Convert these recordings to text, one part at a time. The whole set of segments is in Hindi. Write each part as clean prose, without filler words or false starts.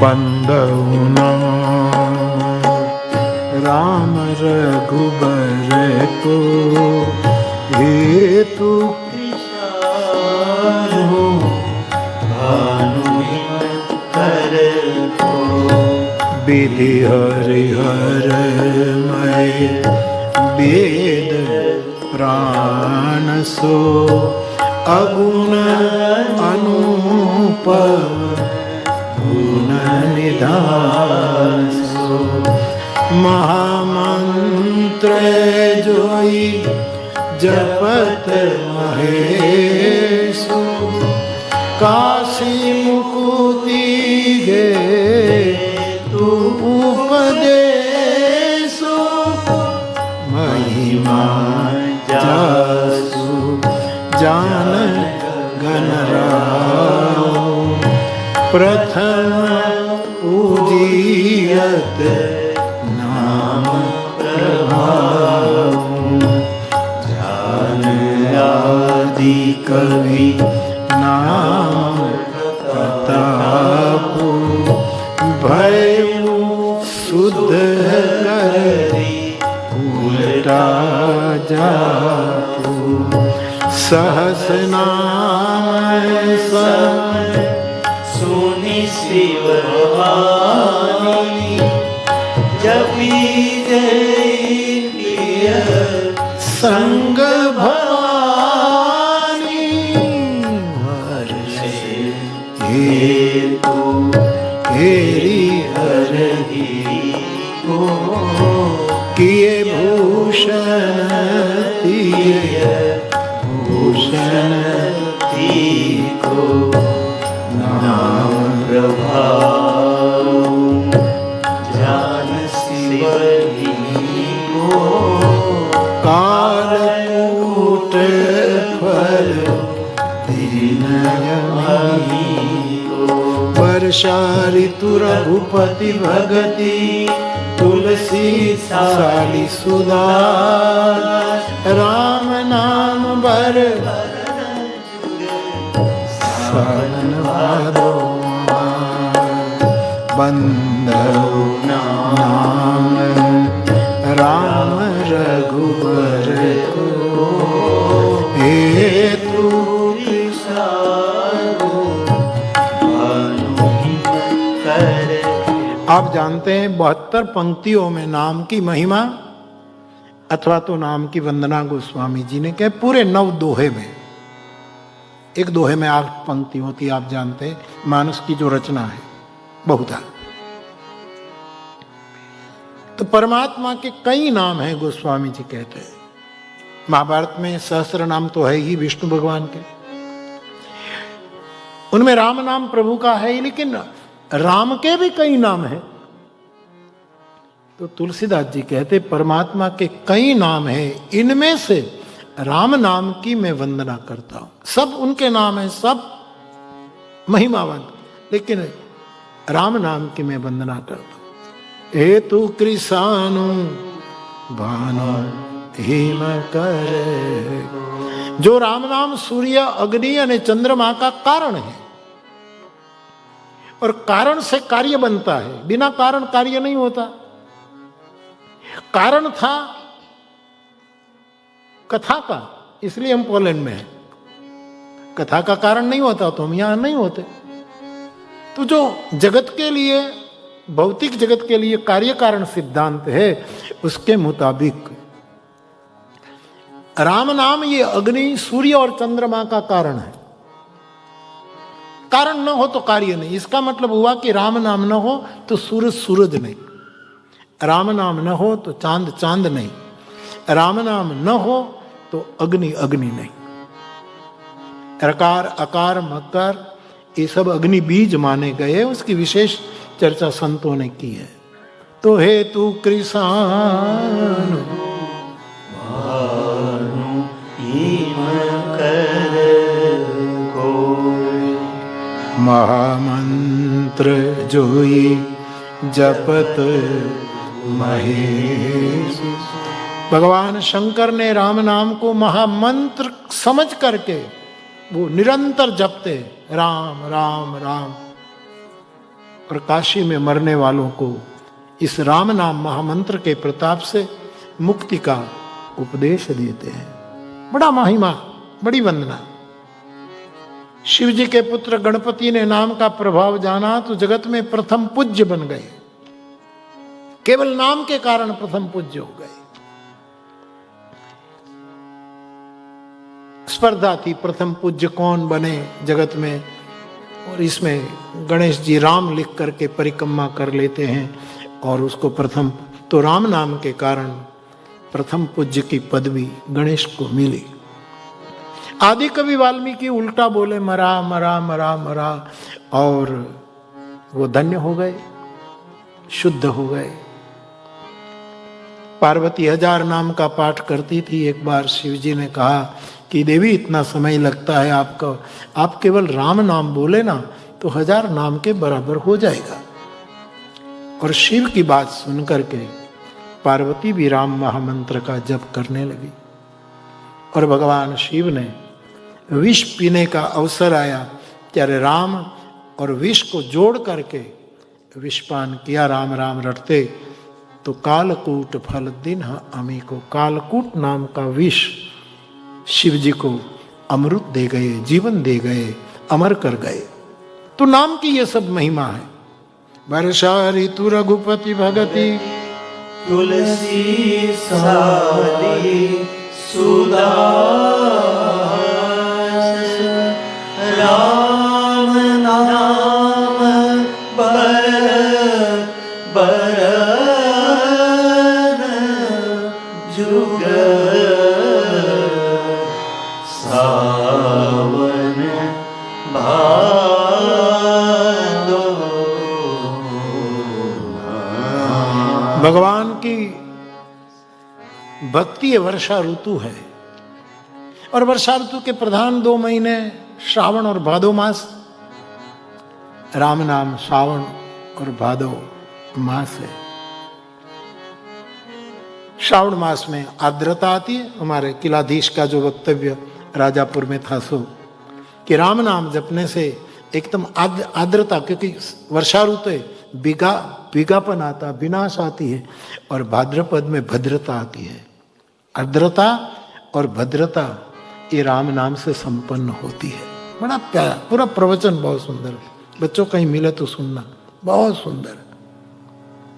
बंदौना राम रघुबर को हेतु हो कर को विधि हरिहर मय वेद प्राण सो अगुण अनूप गुण निधान सो महामंत्र जोई जपत महेशो काशी मुकुति गे तू उपदेशो महिमा जासु जान गणराओ प्रथम पूजियत नाम प्रभाव जान आदि कवि नाम प्रताप भयु शुद्ध करी उलटा जापू सहस नाम सुनि शिव वाणी जपी जय प्रिय संग भवानी हर्षे हेतु हेरी हरहि को किए भूषण तिय भूषण को नाम प्रभाव जान शिवहि को कालकूट फल दीनयमी वर्षा ऋतु रघुपति भगति तुलसी साली सुधा राम नाम बर सावन भादो बंदौ नाम राम रघुबर को हेतु आप जानते हैं 72 पंक्तियों में नाम की महिमा अथवा तो नाम की वंदना गोस्वामी जी ने कहे पूरे 9 दोहे में। एक दोहे में 8 पंक्ति होती है, आप जानते हैं मानस की जो रचना है बहुधा। तो परमात्मा के कई नाम हैं गोस्वामी जी कहते हैं। महाभारत में सहस्र नाम तो है ही विष्णु भगवान के, उनमें राम नाम प्रभु का है ही, लेकिन राम के भी कई नाम हैं। तो तुलसीदास जी कहते परमात्मा के कई नाम हैं, इनमें से राम नाम की मैं वंदना करता हूं। सब उनके नाम हैं, सब महिमावंत, लेकिन राम नाम की मैं वंदना करता हूं। हेतु कृषाणु भानु हिम कर, जो राम नाम सूर्य अग्नि और चंद्रमा का कारण है, और कारण से कार्य बनता है, बिना कारण कार्य नहीं होता। कारण था कथा का, इसलिए हम पोलैंड में हैं। कथा का कारण नहीं होता तो हम यहां नहीं होते। तो जो जगत के लिए, भौतिक जगत के लिए कार्य कारण सिद्धांत है, उसके मुताबिक राम नाम ये अग्नि सूर्य और चंद्रमा का कारण है। कारण न हो तो कार्य नहीं। इसका मतलब हुआ कि राम नाम न हो तो सूरज सूरज नहीं, राम नाम न हो तो चांद चांद नहीं, राम नाम न हो तो अग्नि अग्नि नहीं। रकार अकार मकार ये सब अग्नि बीज माने गए, उसकी विशेष चर्चा संतों ने की है। तो हेतु कृषाण महामंत्र जोई जपत महेश। भगवान शंकर ने राम नाम को महामंत्र समझ करके वो निरंतर जपते राम राम राम। और काशी में मरने वालों को इस राम नाम महामंत्र के प्रताप से मुक्ति का उपदेश देते हैं। बड़ा महिमा, बड़ी वंदना। शिव जी के पुत्र गणपति ने नाम का प्रभाव जाना तो जगत में प्रथम पूज्य बन गए। केवल नाम के कारण प्रथम पूज्य हो गए। स्पर्धा थी प्रथम पूज्य कौन बने जगत में, और इसमें गणेश जी राम लिख करके परिक्रमा कर लेते हैं और उसको प्रथम, तो राम नाम के कारण प्रथम पूज्य की पदवी गणेश को मिली। आदि कवि वाल्मीकि उल्टा बोले मरा मरा मरा मरा, और वो धन्य हो गए, शुद्ध हो गए। पार्वती 1000 नाम का पाठ करती थी। एक बार शिव जी ने कहा कि देवी इतना समय लगता है आपका, आप केवल राम नाम बोले ना तो 1000 नाम के बराबर हो जाएगा। और शिव की बात सुन करके पार्वती भी राम महामंत्र का जप करने लगी। और भगवान शिव ने विष पीने का अवसर आया कि अरे राम और विष को जोड़ करके विषपान किया। राम राम रटते तो कालकूट फल दिन अमी को, कालकूट नाम का विष शिव जी को अमृत दे गए, जीवन दे गए, अमर कर गए। तो नाम की ये सब महिमा है। वर्षा ऋतु रघुपति भगति तुलसी सारी सुदास, राम नाम बर बरन जुग सावन भादो। भगवान की भक्ति वर्षा ऋतु है। और वर्षा ऋतु के प्रधान 2 महीने श्रावण और भादो मास। राम नाम श्रावण और भादो मास है। श्रावण मास में आर्द्रता आती है। हमारे किलाधीश का जो वक्तव्य राजापुर में था सो कि राम नाम जपने से एकदम आर्द्रता, क्योंकि वर्षा ऋतु है, भीगापन आता, विनाश आती है। और भाद्रपद में भद्रता आती है। आर्द्रता और भद्रता ये राम नाम से संपन्न होती है। बड़ा प्यारा पूरा प्रवचन, बहुत सुंदर है। बच्चों कहीं मिले तो सुनना, बहुत सुंदर,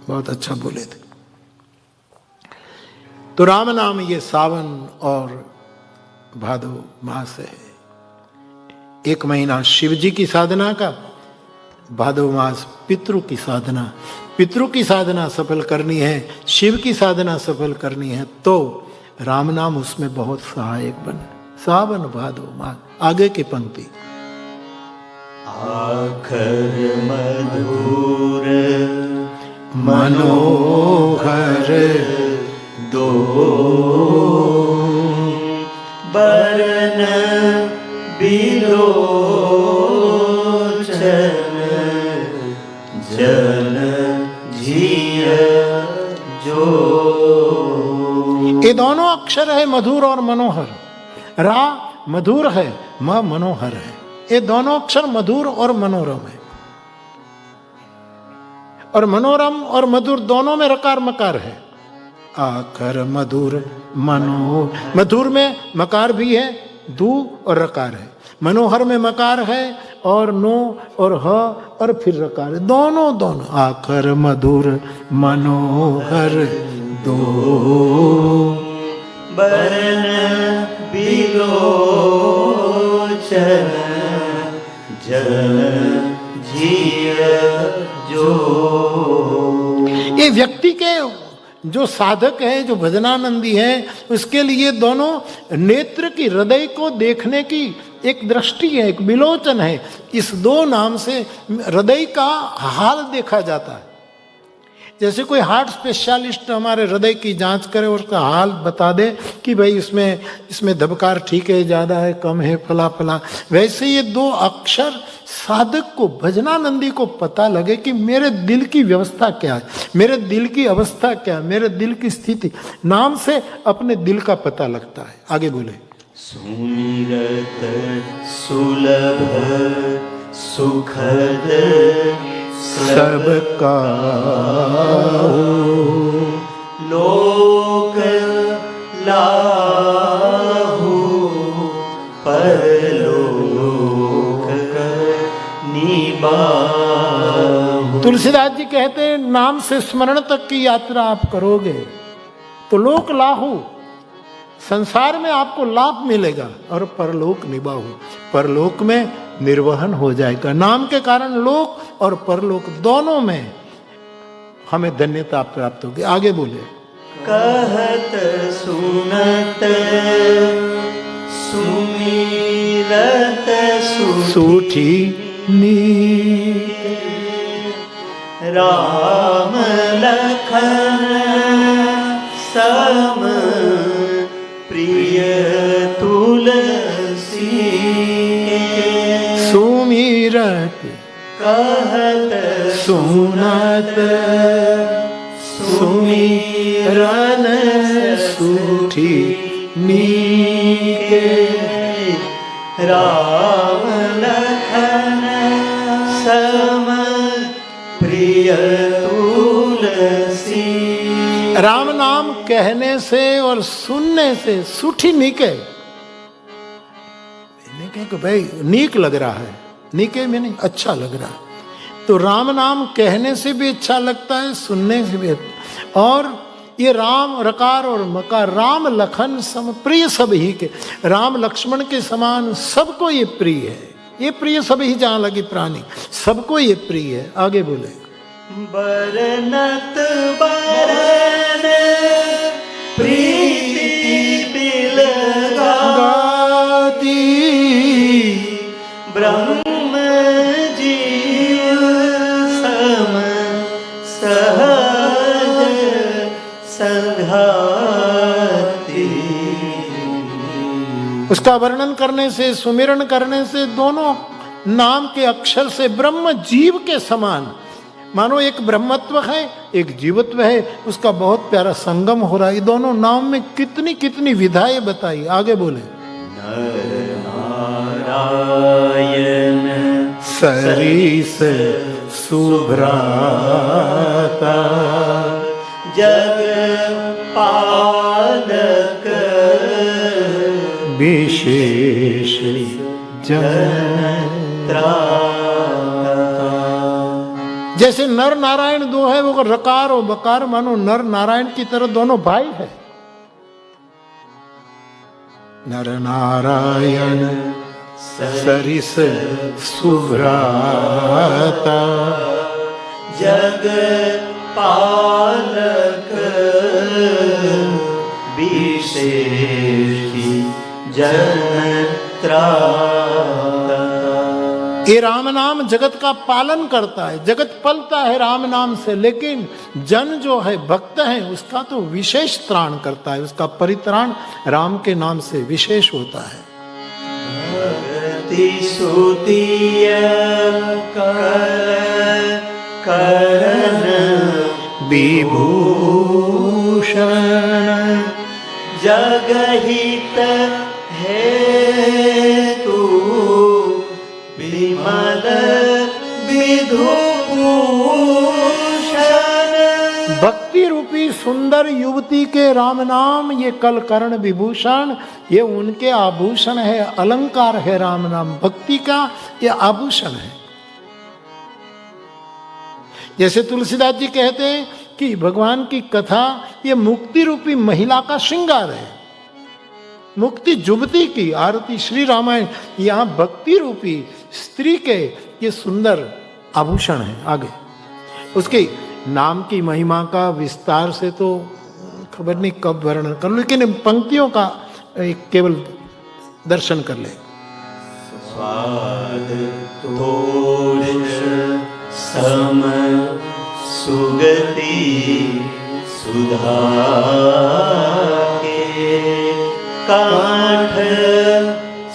बहुत अच्छा बोले थे। तो राम नाम ये सावन और भादो मास है। 1 महीना शिव जी की साधना का, भादो मास पितृ की साधना। पितृ की साधना सफल करनी है, शिव की साधना सफल करनी है, तो राम नाम उसमें बहुत सहायक बने। सावन भादो मास। आगे की पंक्ति, आखर मधुर मनोहर दो बरन बिलोचन जन जिय जो। ये दोनों अक्षर है मधुर और मनोहर। रा मधुर है, म मनोहर है। ये दोनों अक्षर मधुर और मनोरम है। और मनोरम और मधुर दोनों में रकार मकार है। आखर मधुर मनोहर, मधुर में मकार भी है, दू और रकार है। मनोहर में मकार है और नो और ह और फिर रकार है। दोनों आखर मधुर मनोहर दो बरन बिलोचन जन जिय जो। ये व्यक्ति के जो साधक है, जो भजनानंदी है, उसके लिए दोनों नेत्र की, हृदय को देखने की एक दृष्टि है, एक विलोचन है। इस 2 नाम से हृदय का हाल देखा जाता है। जैसे कोई हार्ट स्पेशलिस्ट हमारे हृदय की जांच करे और उसका हाल बता दे कि भाई इसमें धबकार ठीक है, ज़्यादा है, कम है, फला फला। वैसे ये 2 अक्षर साधक को, भजनानंदी को पता लगे कि मेरे दिल की व्यवस्था क्या है, मेरे दिल की अवस्था क्या है, मेरे दिल की स्थिति। नाम से अपने दिल का पता लगता है। आगे बोले, सुमिरत सुलभ सुखद सबका लोक लाहू परलोक निबाहू। तुलसीदास जी कहते हैं नाम से स्मरण तक की यात्रा आप करोगे तो लोक लाहू, संसार में आपको लाभ मिलेगा, और परलोक निबाहू, परलोक में निर्वहन हो जाएगा। नाम के कारण लोक और परलोक दोनों में हमें धन्यता प्राप्त होगी। आगे बोले। कहत सुनत सुमिरत सूठी नीक, राम लखन सम प्रिय तुलसी। सुमिरत कहत सुनत सुमिरन सूठी नीके, राम लखन सम प्रिय तुलसी। राम नाम कहने से और सुनने से सूठी नीके, नीके को भाई नीक लग रहा है, नीके में नहीं अच्छा लग रहा है, तो राम नाम कहने से भी अच्छा लगता है, सुनने से भी अच्छा। और ये राम रकार और मकार, राम लखन सम प्रिय सब ही के, राम लक्ष्मण के समान सबको ये प्रिय है। ये प्रिय सब ही जहां लगी प्राणी, सबको ये प्रिय है। आगे बोले। बरनत बरन प्रीति बिलगाती, ब्रह्म जीव सम सहज संघाती। उसका वर्णन करने से, सुमिरन करने से, दोनों नाम के अक्षर से ब्रह्म जीव के समान, मानो एक ब्रह्मत्व है एक जीवत्व है, उसका बहुत प्यारा संगम हो रहा है। दोनों नाम में कितनी कितनी विधाएं बताई। आगे बोले। नर नारायण सरीस सुभ्राता, जग पालक विशेष जन। जैसे नर नारायण दो है, वो रकार और बकार, मानो नर नारायण की तरह दोनों भाई है। नर नारायण सरिस सुभ्राता, जग पालक विशेष जन त्राता। ये राम नाम जगत का पालन करता है, जगत पलता है राम नाम से, लेकिन जन जो है भक्त है उसका तो विशेष त्राण करता है, उसका परित्राण राम के नाम से विशेष होता है। भक्ति सुतिय करण विभूषण, जगहित हेतु विमल विधुभूषण। भक्ति रूपी सुंदर युवती के राम नाम ये कल कर्ण विभूषण, ये उनके आभूषण है, अलंकार है। राम नाम भक्ति का ये आभूषण है। जैसे तुलसीदास जी कहते हैं कि भगवान की कथा ये मुक्ति रूपी महिला का श्रृंगार है, मुक्ति जुबती की आरती श्री रामायण, यहाँ भक्ति रूपी स्त्री के ये सुंदर आभूषण है। आगे उसके नाम की महिमा का विस्तार से तो खबर नहीं कब वर्णन कर लो, लेकिन पंक्तियों का एक केवल दर्शन कर ले। स्वाद तोष सम सुगति सुधा के, काठ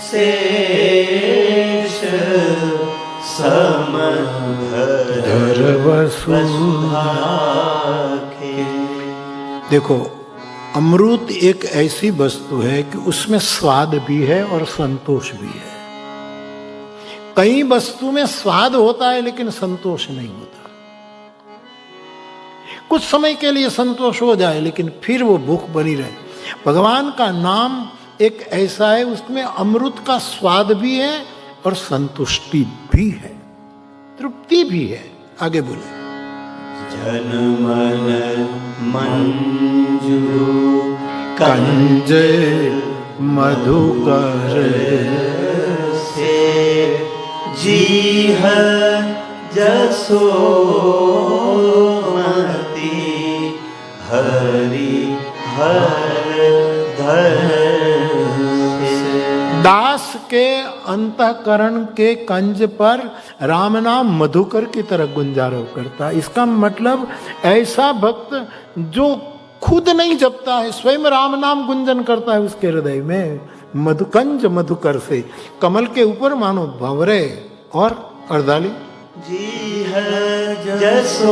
शेष सम धर वसुधा के। देखो अमृत एक ऐसी वस्तु है कि उसमें स्वाद भी है और संतोष भी है। कई वस्तु में स्वाद होता है लेकिन संतोष नहीं होता। कुछ समय के लिए संतोष हो जाए लेकिन फिर वो भूख बनी रहे। भगवान का नाम एक ऐसा है, उसमें अमृत का स्वाद भी है और संतुष्टि भी है, तृप्ति भी है। आगे बोले। जन मन मंजू कंज मधुकर से जीह जसोमती हरि हर धर से। दास के अंतःकरण के कंज पर राम नाम मधुकर की तरह गुंजारो करता। इसका मतलब ऐसा भक्त जो खुद नहीं जपता है, स्वयं राम नाम गुंजन करता है उसके हृदय में, मधुकंज मधुकर से, कमल के ऊपर मानो भंवरे और अर्धाली। जीह जसोमती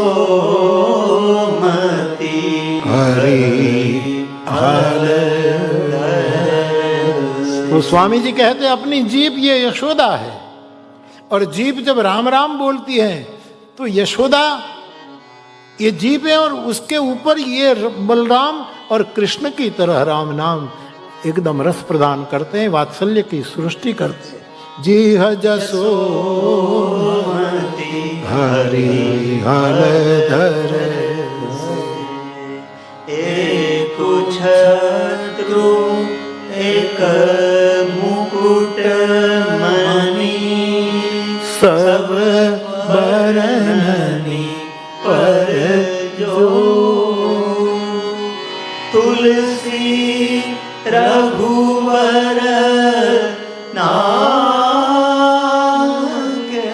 हरि हर। तो स्वामी जी कहते अपनी जीभ ये यशोदा है, और जीभ जब राम राम बोलती है तो यशोदा ये जीभ है, और उसके ऊपर ये बलराम और कृष्ण की तरह राम नाम एकदम रस प्रदान करते हैं, वात्सल्य की सृष्टि करते हैं। जी जसो हरि हर धर। एक छत्रु एक मुकुट मणि सब बरननि पर जो तुलसी रघुवर नाम के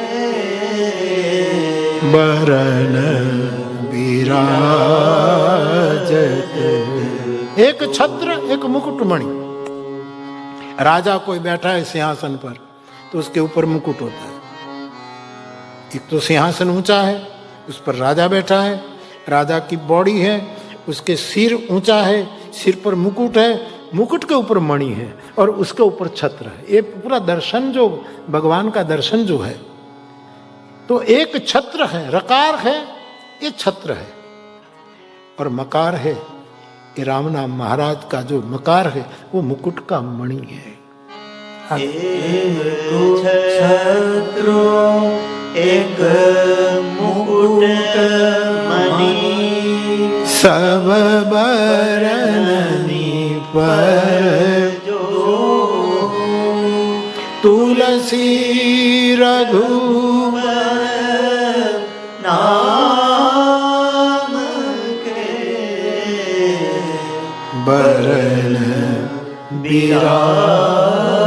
बरन विराजत। एक छत्र एक मुकुटमणि। राजा कोई बैठा है सिंहासन पर तो उसके ऊपर मुकुट होता है। एक तो सिंहासन ऊंचा है, उस पर राजा बैठा है, राजा की बॉडी है, उसके सिर ऊंचा है, सिर पर मुकुट है, मुकुट के ऊपर मणि है और उसके ऊपर छत्र है। ये पूरा दर्शन जो भगवान का दर्शन जो है, तो एक छत्र है, रकार है, ये छत्र है, और मकार है, ये राम नाम महाराज का जो मकार है वो मुकुट का मणि है। एक छत्रु एक मुकुट मणि सब बरननि पर जो तुलसी रघुवर नाम के बरन विराजत।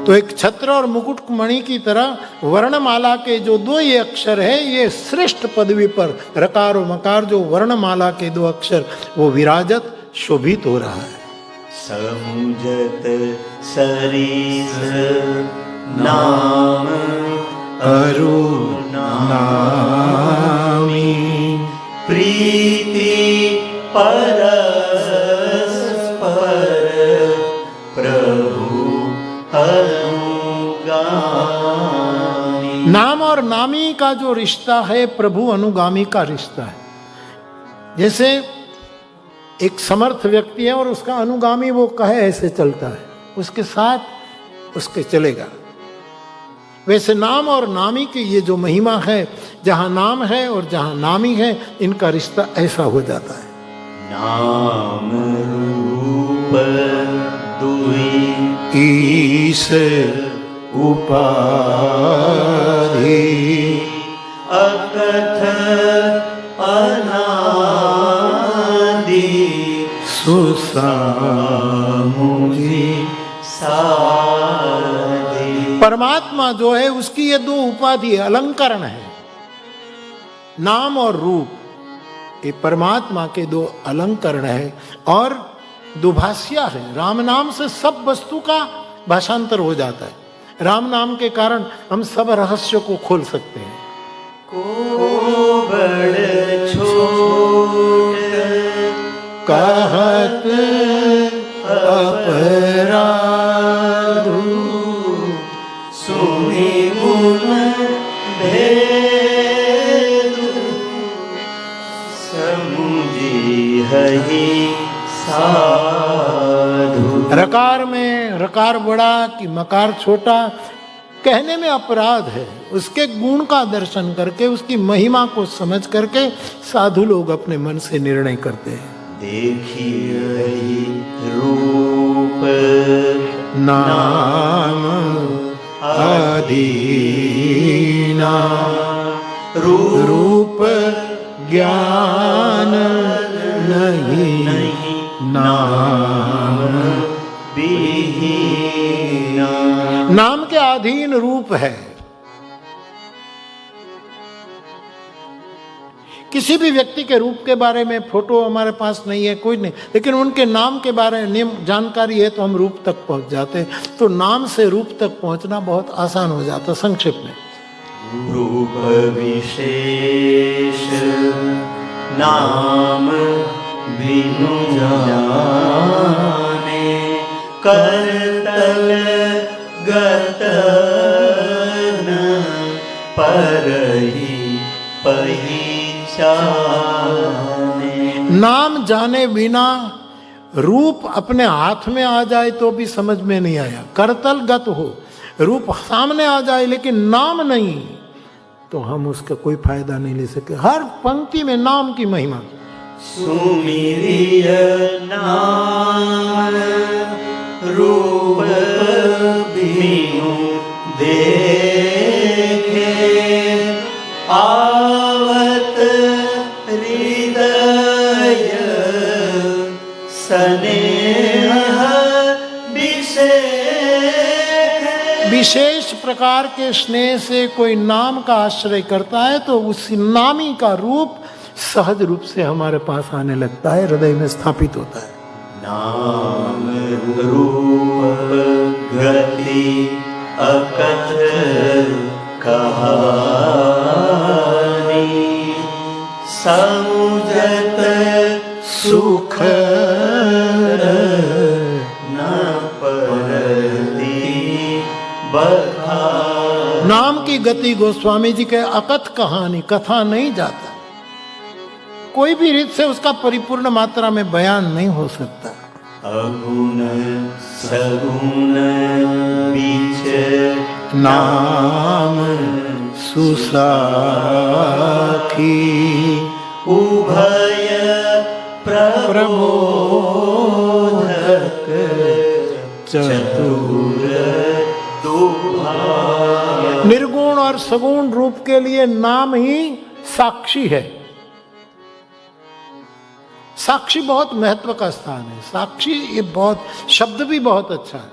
तो एक छत्र और मुकुट मणि की तरह वर्णमाला के जो दो ये अक्षर है, ये श्रेष्ठ पदवी पर रकार और मकार जो वर्णमाला के दो अक्षर वो विराजत शोभित हो रहा है। समुजत सरीस नाम अरुणामी प्रीति परस्पर प्रभु अनुगामी। नाम और नामी का जो रिश्ता है प्रभु अनुगामी का रिश्ता है। जैसे एक समर्थ व्यक्ति है और उसका अनुगामी वो कहे ऐसे चलता है, उसके साथ उसके चलेगा। वैसे नाम और नामी की ये जो महिमा है, जहां नाम है और जहां नामी है, इनका रिश्ता ऐसा हो जाता है। नाम रूप दुई ईश उपाधि अकथ अनादि सुसामुझी साधि। परमात्मा जो है उसकी ये दो उपाधि अलंकरण है, नाम और रूप। ये परमात्मा के दो अलंकरण है और दुभाषिया है। राम नाम से सब वस्तु का भाषांतर हो जाता है। राम नाम के कारण हम सब रहस्य को खोल सकते हैं। को बड़ छोट कहत अपराध भेदु समुझी हहि साधु। रकार में रकार बड़ा कि मकार छोटा कहने में अपराध है। उसके गुण का दर्शन करके, उसकी महिमा को समझ करके साधु लोग अपने मन से निर्णय करते हैं। देखिए रूप नाम अधीना, रूप ज्ञान नहीं, नाम विहीना। नाम के अधीन रूप है। किसी भी व्यक्ति के रूप के बारे में फोटो हमारे पास नहीं है, कोई नहीं, लेकिन उनके नाम के बारे में जानकारी है तो हम रूप तक पहुंच जाते हैं। तो नाम से रूप तक पहुंचना बहुत आसान हो जाता। संक्षेप में रूप विशेष नाम बिनु जाने, करतल गतन परहि पहिचाने। नाम जाने बिना रूप अपने हाथ में आ जाए तो भी समझ में नहीं आया। करतल गत हो, रूप सामने आ जाए लेकिन नाम नहीं, तो हम उसका कोई फायदा नहीं ले सके। हर पंक्ति में नाम की महिमा। सुमिरिय नाम रूप बिनु देखे, आवत हृदय स्नेह विशेष। विशेष प्रकार के स्नेह से कोई नाम का आश्रय करता है तो उस नामी का रूप सहज रूप से हमारे पास आने लगता है, हृदय में स्थापित होता है। नाम रूप गति अकथ कहानी, समुझत सुख न परति बखानी। नाम की गति गोस्वामी जी के अकथ कहानी, कथा नहीं जाता, कोई भी रीत से उसका परिपूर्ण मात्रा में बयान नहीं हो सकता। अगुण सगुण बीच नाम सुसाखी, उभय प्रबोधक चतुर दुभाग्य। निर्गुण और सगुण रूप के लिए नाम ही साक्षी है। साक्षी बहुत महत्व का स्थान है। साक्षी ये बहुत शब्द भी बहुत अच्छा है।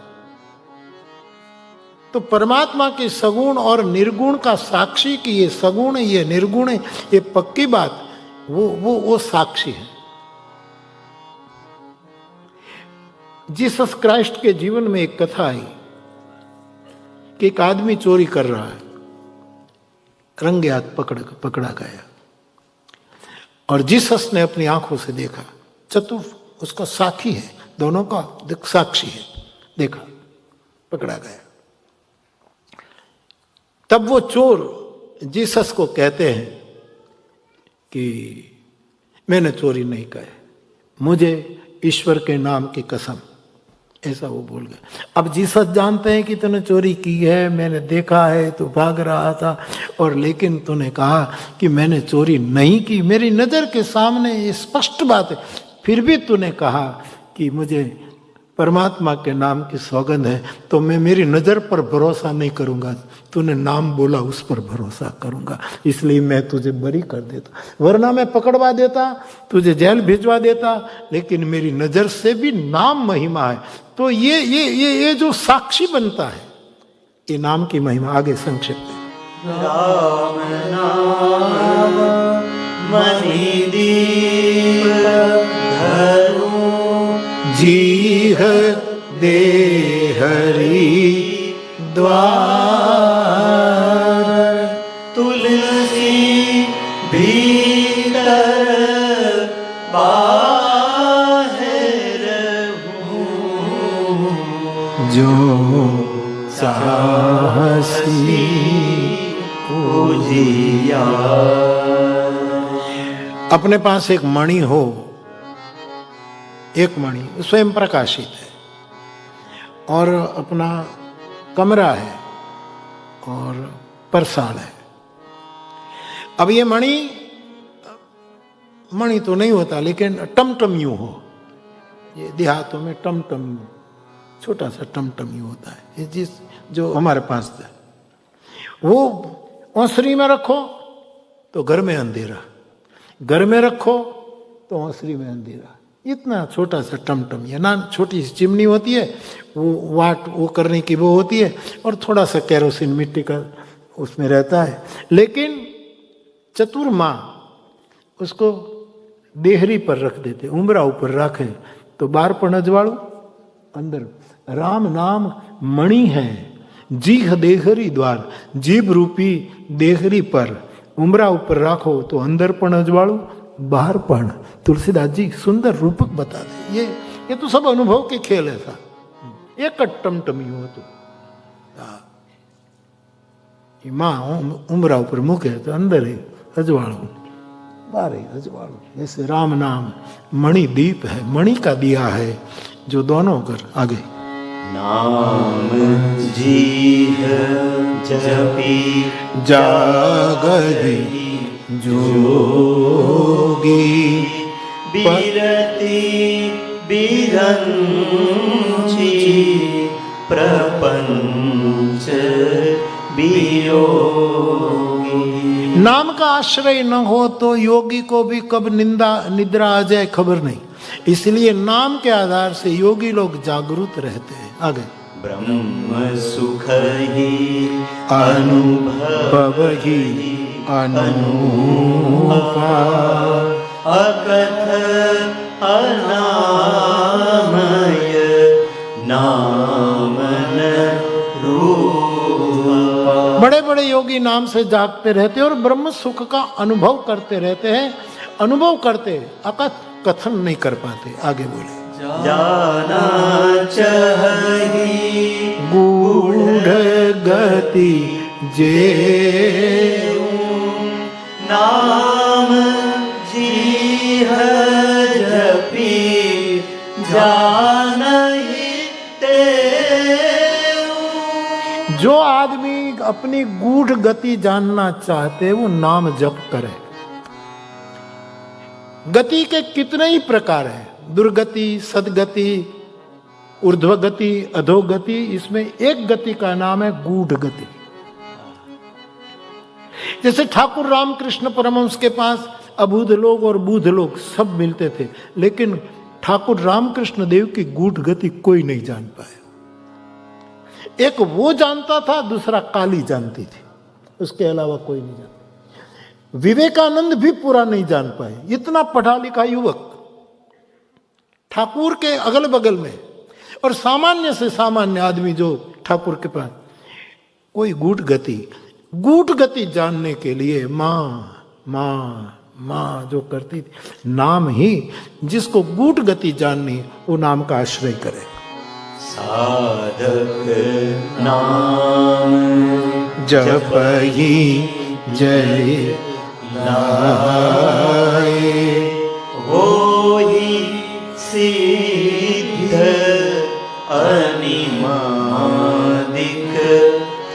तो परमात्मा के सगुण और निर्गुण का साक्षी कि ये सगुण है, ये निर्गुण है, ये पक्की बात, वो साक्षी है। जीसस क्राइस्ट के जीवन में एक कथा आई कि एक आदमी चोरी कर रहा है, रंगे हाथ पकड़ा गया और जीसस ने अपनी आंखों से देखा। चतुर उसका साक्षी है, दोनों का साक्षी है, देखा, पकड़ा गया। तब वो चोर जीसस को कहते हैं कि मैंने चोरी नहीं की, मुझे ईश्वर के नाम की कसम, ऐसा वो बोल गया। अब जीसस जानते हैं कि तूने चोरी की है, मैंने देखा है, तू भाग रहा था, और लेकिन तूने कहा कि मैंने चोरी नहीं की, मेरी नज़र के सामने ये स्पष्ट बात है, फिर भी तूने कहा कि मुझे परमात्मा के नाम की सौगंध है, तो मैं मेरी नज़र पर भरोसा नहीं करूँगा, तूने नाम बोला उस पर भरोसा करूँगा, इसलिए मैं तुझे बरी कर देता, वरना मैं पकड़वा देता, तुझे जेल भिजवा देता, लेकिन मेरी नज़र से भी नाम महिमा है। तो ये जो साक्षी बनता है, ये नाम की महिमा। आगे संक्षिप्त में राम नाम मणि दीप धरू, जीह दे हरि द्वार, तुलसी भीतर बाहर हूँ, जो साहसी उजियार। अपने पास एक मणि हो, एक मणि स्वयं प्रकाशित है और अपना कमरा है और परसाल है। अब ये मणि तो नहीं होता, लेकिन टमटम यूं हो, ये देहातों में टमटम यूं, छोटा सा टमटम यूं होता है, ये जिस जो हमारे पास है, वो ओसरी में रखो तो घर में अंधेरा, घर में रखो तो ओसरी में अंधेरा। इतना छोटा सा टमटम, ये ना छोटी सी चिमनी होती है, वो वाट वो करने की वो होती है, और थोड़ा सा केरोसिन मिट्टी का उसमें रहता है। लेकिन चतुर माँ उसको देहरी पर रख देते, उमरा ऊपर रखे तो बाहर पण अजवाड़ू अंदर। राम नाम मणि है, जीह देहरी द्वार, जीभ रूपी देहरी पर उमरा ऊपर राखो तो अंदर पण अजवाड़ू बाहर पण। तुलसीदास जी सुंदर रूपक बताते। ये तो सब अनुभव के खेल है सा। एक टमटमी हो तो माँ उमरा ऊपर मुके तो अंदर है अजवाड़ू, बाहर है अजवाड़ू। जैसे राम नाम मणि दीप है, मणि का दिया है जो दोनों कर आगे। नाम जीह जपी जागहि जोगी बिरति बिरंची प्रपंच वियोगी। नाम का आश्रय न हो तो योगी को भी कब निद्रा आ जाए खबर नहीं। इसलिए नाम के आधार से योगी लोग जागरूक रहते हैं। आगे। ब्रह्म सुख ही अनुभव ही अनूपा, अकथ अनामय नामन रूपा। बड़े बड़े योगी नाम से जागते रहते और ब्रह्म सुख का अनुभव करते रहते हैं। अनुभव करते, अकथ कथन नहीं कर पाते। आगे बोले। जाना चाही गूढ़ गति जे नाम जीह जपी जानहि तेऊ। जो आदमी अपनी गूढ़ गति जानना चाहते वो नाम जप करे। गति के कितने ही प्रकार हैं, दुर्गति, सदगति, ऊर्ध्व गति, अधोगति। इसमें एक गति का नाम है गूढ़ गति। जैसे ठाकुर रामकृष्ण परमहंस के पास अबूध लोग और बूढ़ लोग सब मिलते थे, लेकिन ठाकुर रामकृष्ण देव की गूढ़ गति कोई नहीं जान पाया। एक वो जानता था, दूसरा काली जानती थी, उसके अलावा कोई नहीं जानता। विवेकानंद भी पूरा नहीं जान पाए, इतना पढ़ा लिखा युवक ठाकुर के अगल बगल में, और सामान्य से सामान्य आदमी जो ठाकुर के पास कोई गूढ़ गति जानने के लिए माँ जो करती थी, नाम ही जिसको गूढ़ गति जाननी वो नाम का आश्रय करे। साधक नाम जपहि जय लाए, होहि सिद्ध अनिमादिक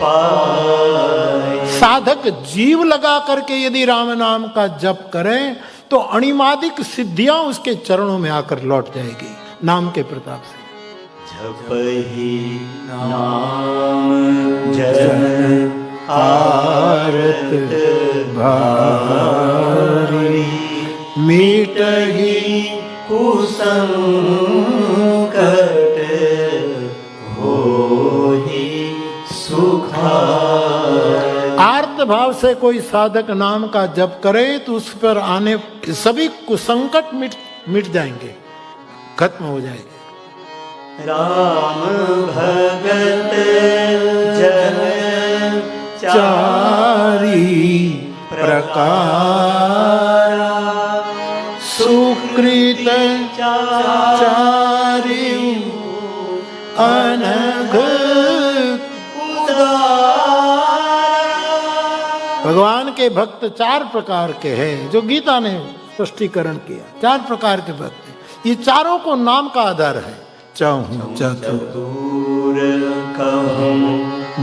पाए। साधक जीव लगा करके यदि राम नाम का जप करें तो अणिमादिक सिद्धियां उसके चरणों में आकर लौट जाएगी नाम के प्रताप से। जपहि नाम जन आरत भारी, मिटहि कुसंकट होहि सुखाय। आर्त भाव से कोई साधक नाम का जप करे तो उस पर आने सभी कुसंकट मिट जाएंगे, खत्म हो जाएंगे। राम भगत जन चारी प्रकारा, सुकृत चारि अनघ उदारा। भगवान के भक्त 4 प्रकार के हैं, जो गीता ने स्पष्टीकरण किया। 4 प्रकार के भक्त हैं। ये चारों को नाम का आधार है। चहु चतुर कहूँ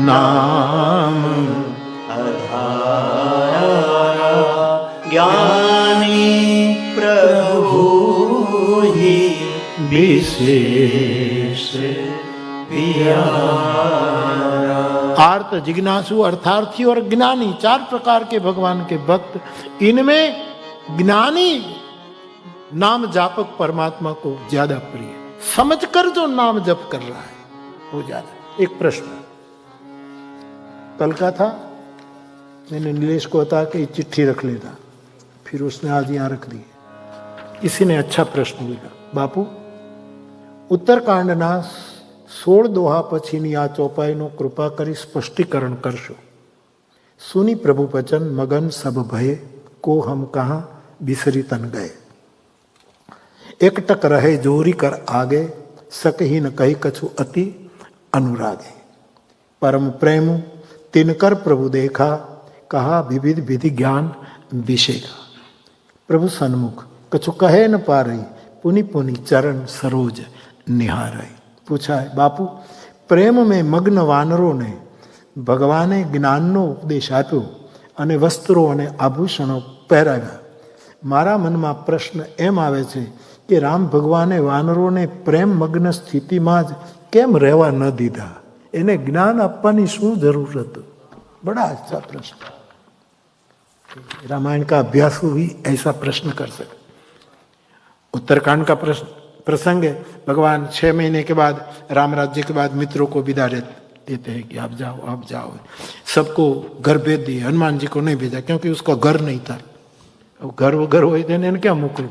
नाम आधारा, ज्ञानी प्रभु ही विशेष प्यारा। आर्त, जिज्ञासु, अर्थार्थी और ज्ञानी 4 प्रकार के भगवान के भक्त। इनमें ज्ञानी नाम जापक परमात्मा को ज्यादा प्रिय है। समझकर जो नाम जप कर रहा है वो ज्यादा। एक प्रश्न कल का था, मैंने नीलेश को बता के चिट्ठी रख लेता, फिर उसने आज यहां रख दी। किसी ने अच्छा प्रश्न लिखा, बापू उत्तरकांडना 16 दोहा पछીની આ ચોપાઈનો કૃપા કરી સ્પષ્ટીકરણ કરશો। સુની પ્રભુ વચન મગન સબ ભય, को हम कहाँ बिसरी तन गए। एकटक रहे जोरी कर आगे, सकही न कही कछु अति अनुरागे। परम प्रेम तिनकर प्रभु देखा, कहा विविध विधि ज्ञान विषेगा। प्रभु सन्मुख कछु कहे न पा रही, पुनि पुनि चरण सरोज निहारई। पूछा है बापू, प्रेम में मग्न वानरों ने भगवाने ज्ञानનો ઉપદેશ આપ્યો અને વસ્ત્રો અને આભૂષણો પહેરાવ્યા। મારા મનમાં પ્રશ્ન એમ આવે છે કે રામ ભગવાને વાનરોને પ્રેમ મગ્ન સ્થિતિમાં જ કેમ રહેવા ન દીધા? એને જ્ઞાન આપવાની શું જરૂર હતું? बड़ा अच्छा प्रश्न। रामायण का अभ्यासु भी ऐसा प्रश्न कर सके। उत्तरकांड का प्रसंग है, भगवान 6 महीने के बाद राम राज्य के बाद मित्रों को विदा देते हैं कि आप जाओ। सबको घर भेज दिए, हनुमान जी को नहीं भेजा क्योंकि उसका घर नहीं था। अब घर हो थे क्या मोकलू?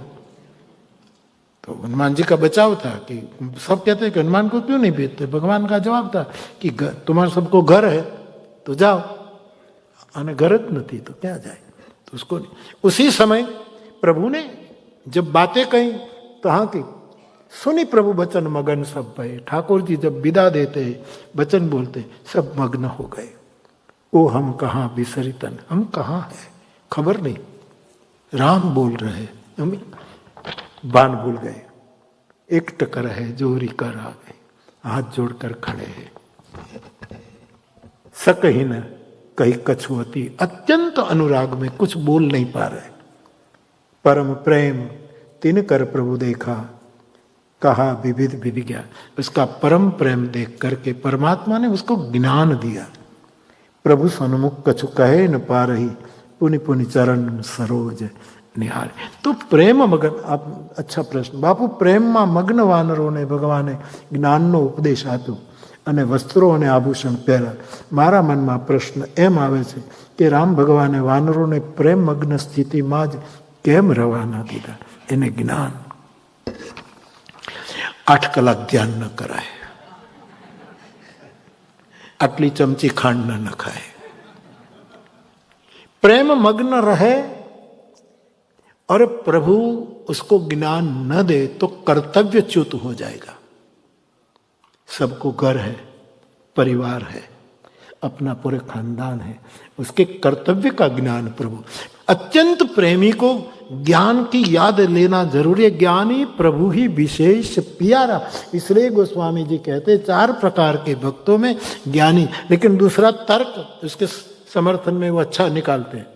तो हनुमान जी का बचाव था कि सब कहते हैं कि हनुमान को क्यों नहीं भेजते। भगवान का जवाब था कि तुम्हारे सबको घर है तो जाओ, અને घर ज नहीं तो क्या जाए, तो उसको नहीं। उसी समय प्रभु ने जब बातें कही कहा कि सुनी प्रभु बचन मगन सब भये। ठाकुर जी जब विदा देते बचन बोलते सब मग्न हो गए। ओ हम कहाँ बिसरी तन, हम कहाँ है खबर नहीं। राम बोल रहे, हम बाण भूल गए। एक टकर है जोरी कर आ गए, हाथ जोड़कर खड़े हैं। सकही न कही कछुअती, अत्यंत अनुराग में कुछ बोल नहीं पा रहे। परम प्रेम तिनकर प्रभु देखा, कहा विविध विधि ज्ञान। उसका परम प्रेम देख करके परमात्मा ने उसको ज्ञान दिया। प्रभु सन्मुख कछु कहे न पा रही, पुनि पुनि चरण सरोज निहार। तो प्रेम मगन, आप अच्छा प्रश्न बापू, प्रेम में मग्न वानरों ने भगवाने ज्ञानનો ઉપદેશ આપ્યો અને વસ્ત્રો અને આભૂષણ પહેરા। મારા મનમાં પ્રશ્ન એમ આવે છે કે રામ ભગવાને વાનરોને પ્રેમ મગ્ન સ્થિતિમાં જ કેમ રહેવા ન દીધા? એને જ્ઞાન 8 કલાક ધ્યાન ન કરાય, આટલી ચમચી ખાંડ ન નખાય। प्रेम मग्न रहे और प्रभु उसको ज्ञान न दे तो कर्तव्यच्युत हो जाएगा। सबको घर है, परिवार है, अपना पूरे खानदान है, उसके कर्तव्य का ज्ञान प्रभु। अत्यंत प्रेमी को ज्ञान की याद लेना जरूरी है। ज्ञानी प्रभु ही विशेष प्यारा। इसलिए गोस्वामी जी कहते 4 प्रकार के भक्तों में ज्ञानी। लेकिन दूसरा तर्क उसके समर्थन में वो अच्छा निकालते हैं।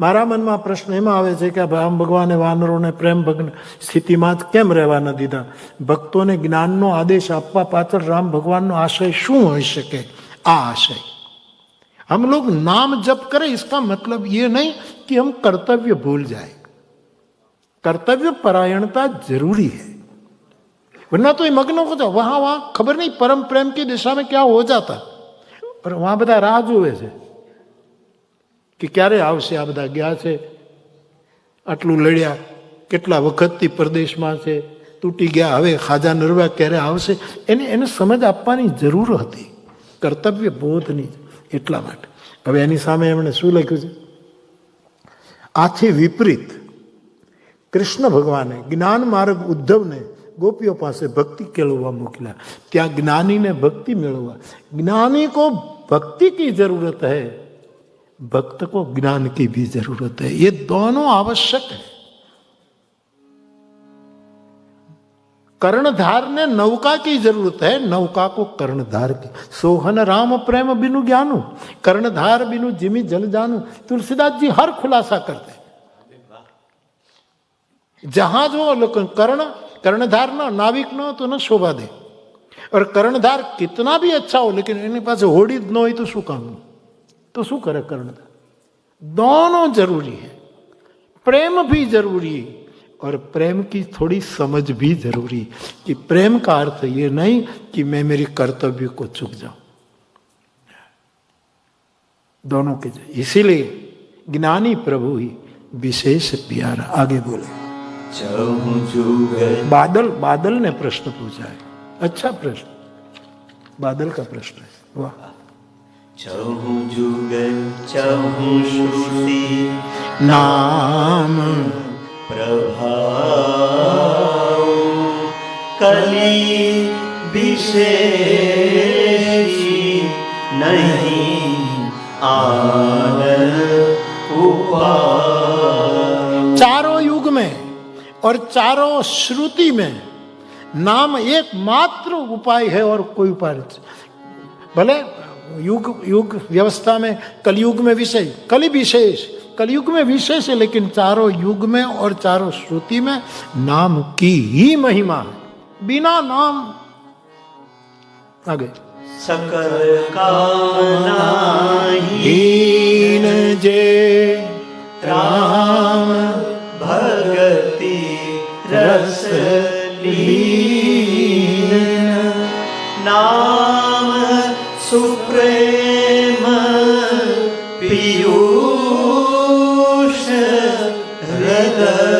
મારા મનમાં પ્રશ્ન એમાં આવે છે કે રામ ભગવાને વાનરોને પ્રેમ ભગ્ન સ્થિતિમાં જ કેમ રહેવા ન દીધા? ભક્તોને જ્ઞાનનો આદેશ આપવા પાછળ રામ ભગવાનનો આશય શું હોઈ શકે? આ આશય हम लोग नाम जप करें, इसका मतलब ये नहीं कि हम कर्तव्य भूल जाए। कर्तव्य परायणता जरूरी है, वरना तो ये मग्न हो जाओ। वहां खबर नहीं परम प्रेम की दिशा में क्या हो जाता। और वहां બધા રાહ જોવે છે કે ક્યારે આવશે। આ બધા ગયા છે, આટલું લડ્યા, કેટલા વખતથી પરદેશમાં છે, તૂટી ગયા, હવે ખાજા નરવા ક્યારે આવશે? એને સમજ આપવાની જરૂર હતી, કર્તવ્ય બોધની। એટલા માટે હવે એની સામે એમણે શું લખ્યું છે? આથી વિપરીત કૃષ્ણ ભગવાને જ્ઞાન માર્ગ ઉદ્ધવને गोपियों पास भक्ति केळववा मोकल्या। त्या ज्ञानी ने भक्ति मेळववा। ज्ञानी को भक्ति की जरूरत है भक्त को ज्ञान की भी जरूरत है। ये दोनों आवश्यक है। कर्णधार ने नौका की जरूरत है, नौका को कर्णधार की। सोहन राम प्रेम बिनु ज्ञानू, कर्णधार बिनु जिमी जल जानू। तुलसीदास जी हर खुलासा करते हैं। जहाज हो लेकिन कर्णधार ना, नाविक न हो तो न शोभा दे। और कर्णधार कितना भी अच्छा हो लेकिन इनके पास होड़ी न हो तो शू काम, तो शू करे कर्णधार। दोनों जरूरी है, प्रेम भी जरूरी है और प्रेम की थोड़ी समझ भी जरूरी। कि प्रेम का अर्थ ये नहीं कि मैं मेरे कर्तव्य को चूक जाऊं, दोनों के। इसीलिए ज्ञानी प्रभु ही विशेष प्यारा। आगे बोले। बादल ने प्रश्न पूछा है, अच्छा प्रश्न, बादल का प्रश्न है। वाह। चहु जुग चहु श्रुति नाम प्रभाव, कली विशेषी नहीं आन उपाय। चारों युग में और चारों श्रुति में नाम एकमात्र उपाय है और कोई उपाय नहीं। भले युग व्यवस्था में कलयुग में विषय, कली विशेष, कलयुग में विशेष है, लेकिन चारों युग में और चारों श्रुति में नाम की ही महिमा है। बिना नाम आगे। सकल कामना हीन जे राम भगति रस लीन, नाम सुप्रेम पीयूष हृदय,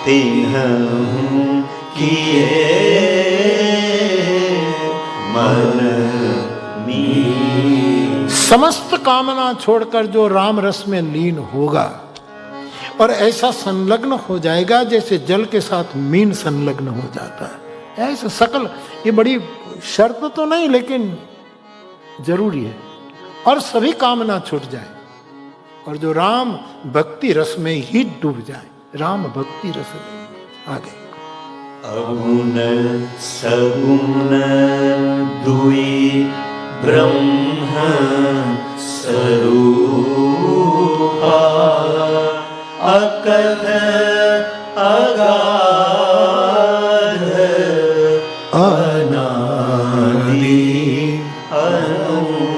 तिन्हु किए मन मीन। समस्त कामना छोड़कर जो राम रस में लीन होगा और ऐसा संलग्न हो जाएगा जैसे जल के साथ मीन संलग्न हो जाता है, ऐसे सकल। ये बड़ी शर्त तो नहीं लेकिन जरूरी है। और सभी कामना छूट जाए और जो राम भक्ति रस में ही डूब जाए, राम भक्ति रस में। आगे। अगुण सगुण दुई ब्रह्म स्वरूपा, अकथ अगाध अनादि अनूपा।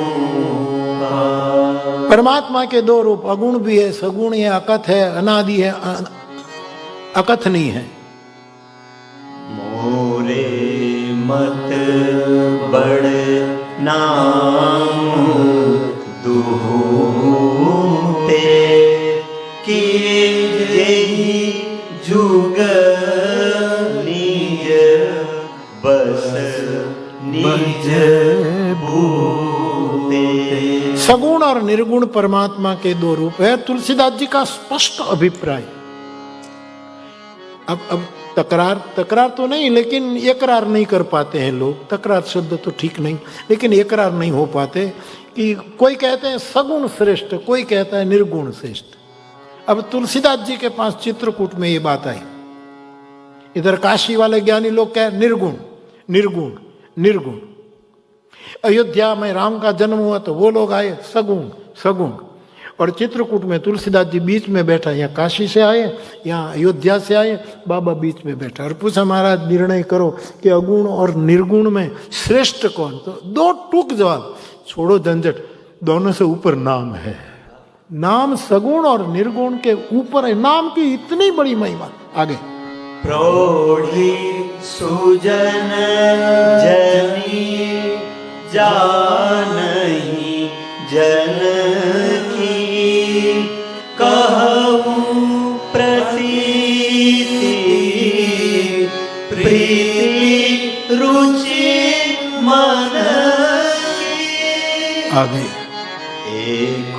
परमात्मा के दो रूप, अगुण भी है, सगुण है, अकथ है, अनादि है, अकथनीय है। मोरे मत बड़ नाम दुहते, कि यही जुग निज बस निज भूते। सगुण और निर्गुण परमात्मा के दो रूप है। तुलसीदास जी का स्पष्ट अभिप्राय। अब तकरार तो नहीं, लेकिन एकरार नहीं कर पाते हैं लोग। तकरार शब्द तो ठीक नहीं, लेकिन एकरार नहीं हो पाते। कि कोई कहते हैं सगुण श्रेष्ठ, कोई कहता है निर्गुण श्रेष्ठ। अब तुलसीदास जी के पास चित्रकूट में ये बात आई। इधर काशी वाले ज्ञानी लोग कहे निर्गुण निर्गुण निर्गुण। अयोध्या में राम का जन्म हुआ तो वो लोग आए सगुण सगुण। और चित्रकूट में तुलसीदास जी बीच में बैठा, यहाँ काशी से आए, यहाँ अयोध्या से आए, बाबा बीच में बैठा और पूछा महाराज निर्णय करो कि अगुण और निर्गुण में श्रेष्ठ कौन। तो दो टूक जवाब, छोड़ो झंझट, दोनों से ऊपर नाम है। नाम सगुण और निर्गुण के ऊपर है। नाम की इतनी बड़ी महिमा। आगे। प्रौढ़ी सुजन जनी जानहि जन की, कहूँ प्रतीति प्रीति रुचि मन की। आगे। एक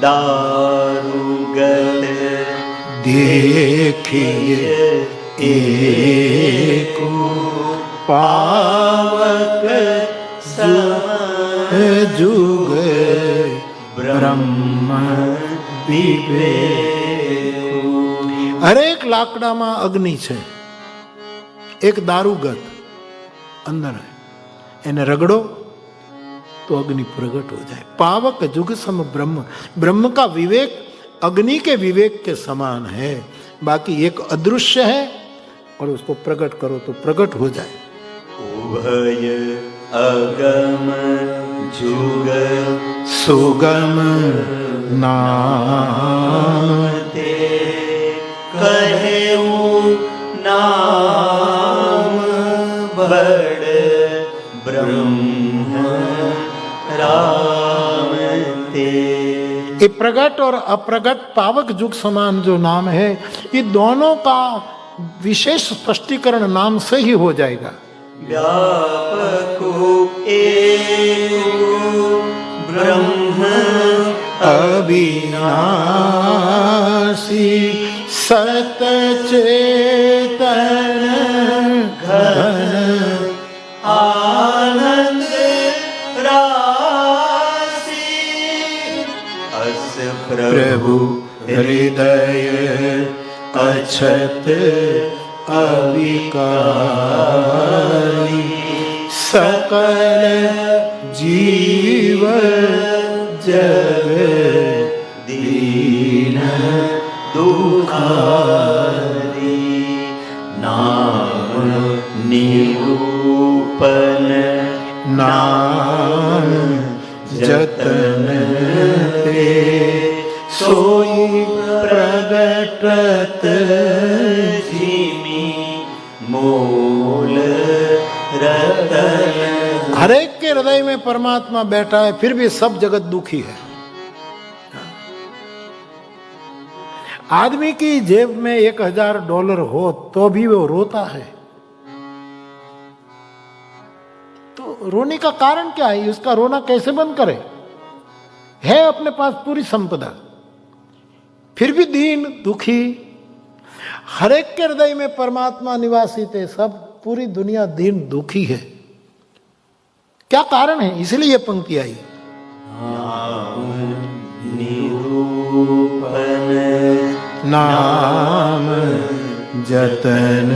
दारुगत देखिए एक पावक समझिए, जुग ब्रह्म વિવેકુ. હરેક લાકડામાં અગ્નિ છે, એક દારૂગત અંદર है, એને रगड़ो तो अग्नि प्रकट हो जाए. पावक जुग सम ब्रह्म, ब्रह्म का विवेक अग्नि के विवेक के समान है. बाकी एक अदृश्य है और उसको प्रकट करो तो प्रकट हो जाए. ઉભય અગમ જુગ सुगम नाम તે કહેવું નામ બળ બ્રહ્મ રામ તે. ये प्रगट और अप्रगट पावक जुग समान जो नाम है, ये दोनों का विशेष स्पष्टीकरण नाम से ही हो जाएगा. व्यापको एको ब्रह्म अविनाशी सत चेतन घन आनंद राशि. अस प्रभु हृदय अछत अविकारी सकल जीव जग दीन दुखारी. नाम निरूपन नाम जतन ते सोई प्रगटत जिमी मूल रतन. हरेक के हृदय में परमात्मा बैठा है, फिर भी सब जगत दुखी है. आदमी की जेब में $1000 हो तो भी वो रोता है. तो रोने का कारण क्या है? उसका रोना कैसे बंद करे? है अपने पास पूरी संपदा, फिर भी दीन दुखी. हरेक के हृदय में परमात्मा निवासी थे, सब पूरी दुनिया दीन दुखी है. क्या कारण है? इसलिए ये पंक्ति आई. निरूपन नाम जतन,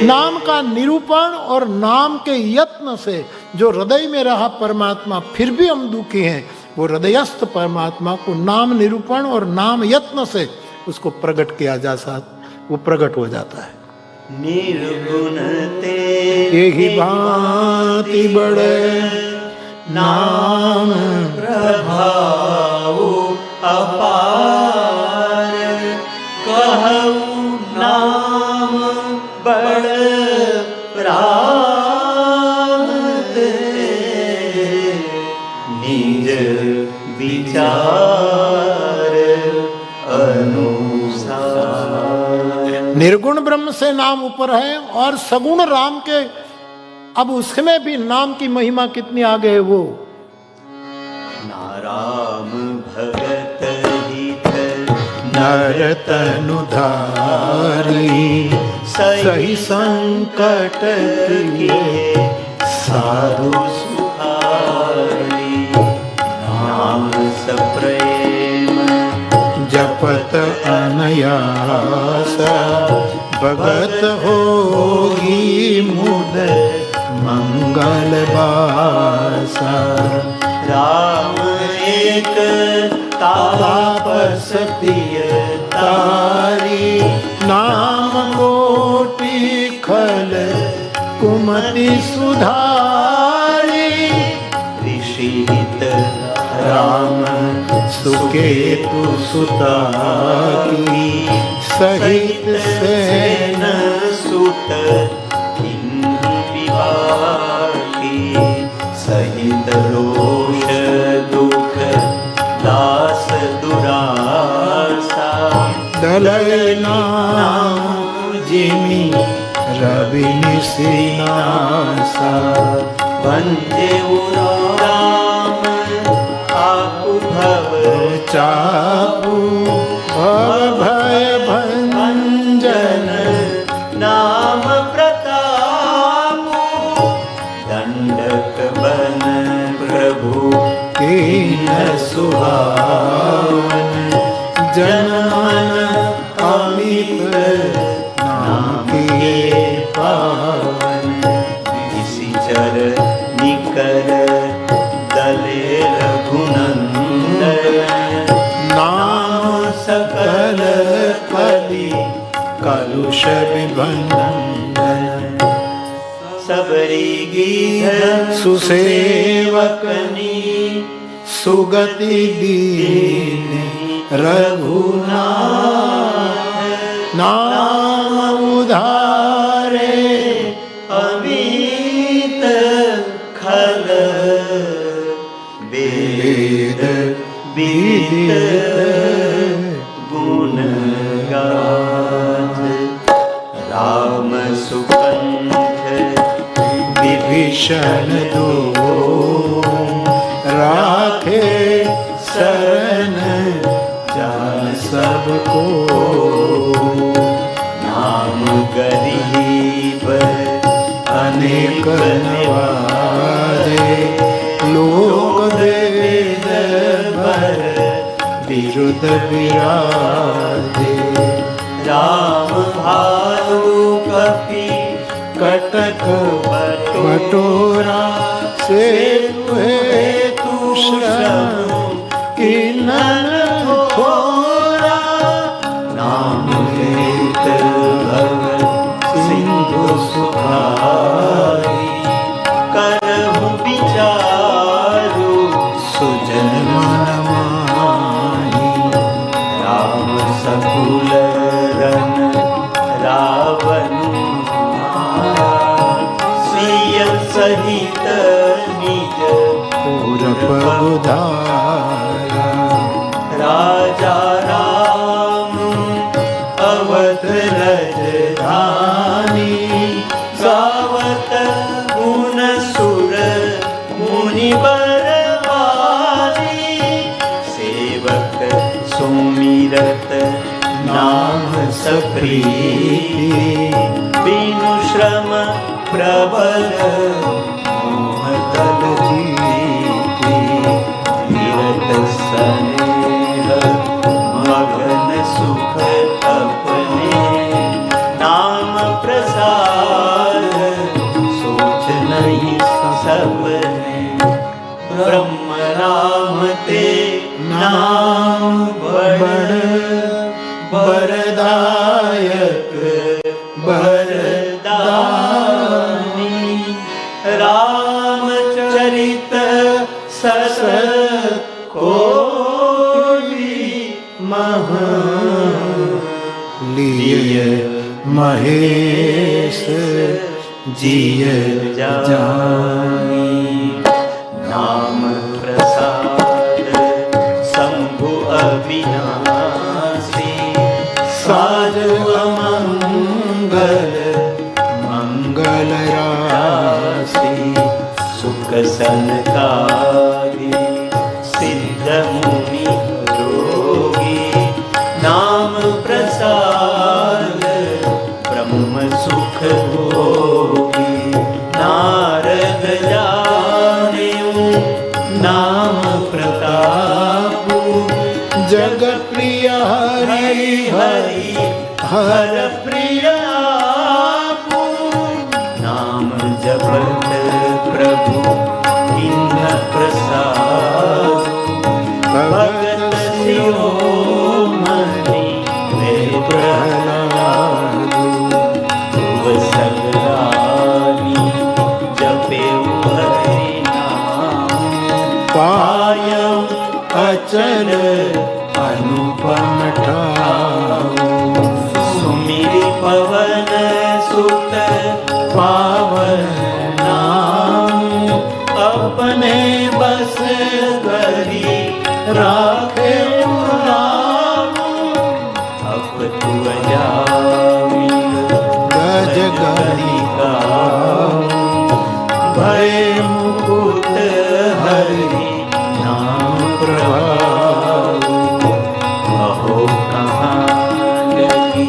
नाम का निरूपण और नाम के यत्न से जो हृदय में रहा परमात्मा, फिर भी हम दुखी हैं, वो हृदयस्थ परमात्मा को नाम निरूपण और नाम यत्न से उसको प्रकट किया जा सकता, वो प्रकट हो जाता है. निर्गुण ते यही भांति बड़े नाम प्रभाव अपार. कहूँ नाम बड़ राम ते. निज विचार अनुसार. निर्गुण ब्रह्म से नाम ऊपर है और सगुण राम के, अब उसमें भी नाम की महिमा कितनी आगे है वो. नाराम भगत हित नरतनुधारी सही संकट किए साधु सुखारी. नाम सप्रेम जपत अनयास भगत होगी मुद मंगल बासा. राम एक तापस तापसतिय तारी नाम कोटि खल कुमति सुधारी. ऋषि हित राम सुकेतु सुता की सहित सेन सुत विवाही. सहित रोष दुख दास दुरासा. दलय नाम जिमी रवि निशिनासा. वंदे राम आपु भव चापू भव भय भंजन नाम प्रतापु. दंडक बन कीन सुहावन, जन मन अमित नाम किए पावन। इसी चर निकर दले रघुनंदन, नाम सकल कली कलुष विभंदन। सबरी गीध सुसेवकनी सुगति दीन रघुनाथ, नाम उधारे अमित खल वेद विदित गुण गाथ। राम सुकंठ विभीषण दूत, राखे शरण जान सबको। नाम गरीब अनेक नवाजे, लोक वेद भर विरुद्ध विराजे। राम भालू कपि कटक बटोरा, से हेतु श्रम कीनन थोरा। नाम लेत भगत सिंधु सुखाई, करहु विचारु सुजन मन माही। राम सकुल रन रावण मार, सिय सहित निज पूरब उधारा। राजा राम अवध राजधानी, गावत गुण सुर मुनि बरवारी। सेवक सुमिरत नाम सप्रीति, बिनु श्रम प्रबल मोह तल जीती। निरत स्नेह मगन सुख अपने, नाम प्रसाद सोच नहीं सबने। ब्रह्म नाम ते नाम बड़ बरदायक बरदानी। रामचरित सस कोटि मह लिय महेश जिय जानी। नाम प्रसाद शंभु अविनाशी, साज अमंगल मंगल राशि। सुख सनकादि सिद्ध मुनि रोगी, नाम प्रसाद ब्रह्म सुख भोगी। नारद जानेऊ नाम प्रताप, जग प्रिय हरि हरि हर प्रिय आपू। नाम जपत प्रभु किन्न प्रसाद, भगत शिरोमणि वे प्रहलाद। ध्रुव सगरानी जपेऊ हरि नाम, पायम अचल अनुपम ठाऊ। सुमिरि पवन सुत पावन नाम, अपने बस करी राखे नाम। अब तु जामी गज गणिका, भय मुकुट हरि नाम प्रभाव। अहो कहाँ लगी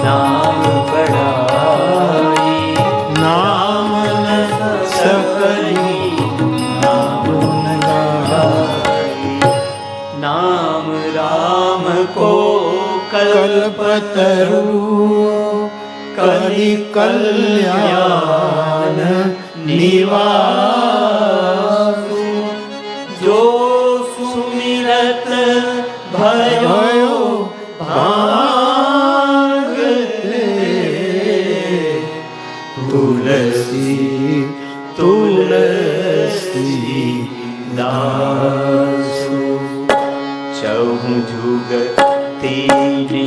नाम बड़ाई, नाम न सकली नाम न गाई। नाम राम को कल्पतरु कलि कल्याण निवासु। जो सुमिरत भयो भागते तुलसी तुलसी दासु। चहु जुग तीने